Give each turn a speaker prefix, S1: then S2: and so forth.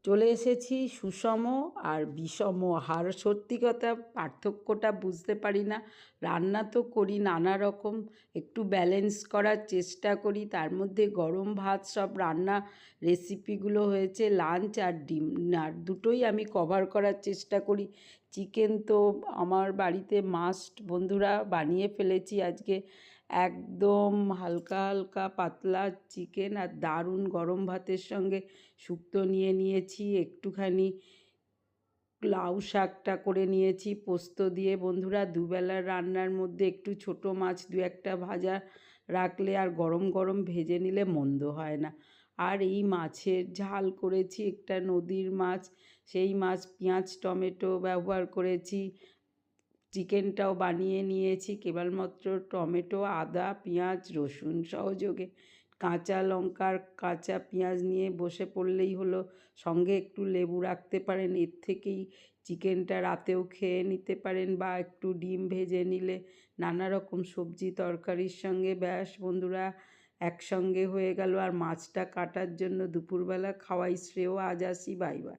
S1: চলে এসেছি সুষম আর বিষম আহার। সত্যি কথা পার্থক্যটা বুঝতে পারি না। রান্না তো করি নানা রকম, একটু ব্যালেন্স করার চেষ্টা করি। তার মধ্যে গরম ভাত সব রান্না রেসিপিগুলো হয়েছে লাঞ্চ আর ডিনার, দুটোই আমি কভার করার চেষ্টা করি। চিকেন তো আমার বাড়িতে মাস্ট, বন্ধুরা বানিয়ে ফেলেছি আজকে। একদম হালকা হালকা পাতলা চিকেন আর দারুণ গরম ভাতের সঙ্গে শুক্তো নিয়ে নিয়েছি, একটুখানি লাউ শাকটা করে নিয়েছি পোস্ত দিয়ে। বন্ধুরা দুবেলার রান্নার মধ্যে একটু ছোটো মাছ দু একটা ভাজা রাখলে আর গরম গরম ভেজে নিলে মন্দ হয় না। আর এই মাছের ঝাল করেছি, একটা নদীর মাছ, সেই মাছ পেঁয়াজ টমেটো ব্যবহার করেছি। চিকেনটাও বানিয়ে নিয়েছি কেবলমাত্র টমেটো আদা পেঁয়াজ রসুন সহযোগে, কাঁচা লঙ্কার কাঁচা পেঁয়াজ নিয়ে বসে পড়লেই হলো। সঙ্গে একটু লেবু রাখতে পারেন, এর থেকেই চিকেনটা রাতেও খেয়ে নিতে পারেন, বা একটু ডিম ভেজে নিলে নানা রকম সবজি তরকারির সঙ্গে ব্যাস বন্ধুরা একসঙ্গে হয়ে গেল। আর মাছটা কাটার জন্য দুপুরবেলা খাওয়াই শ্রেয়। আজ আসি, বাই বাই।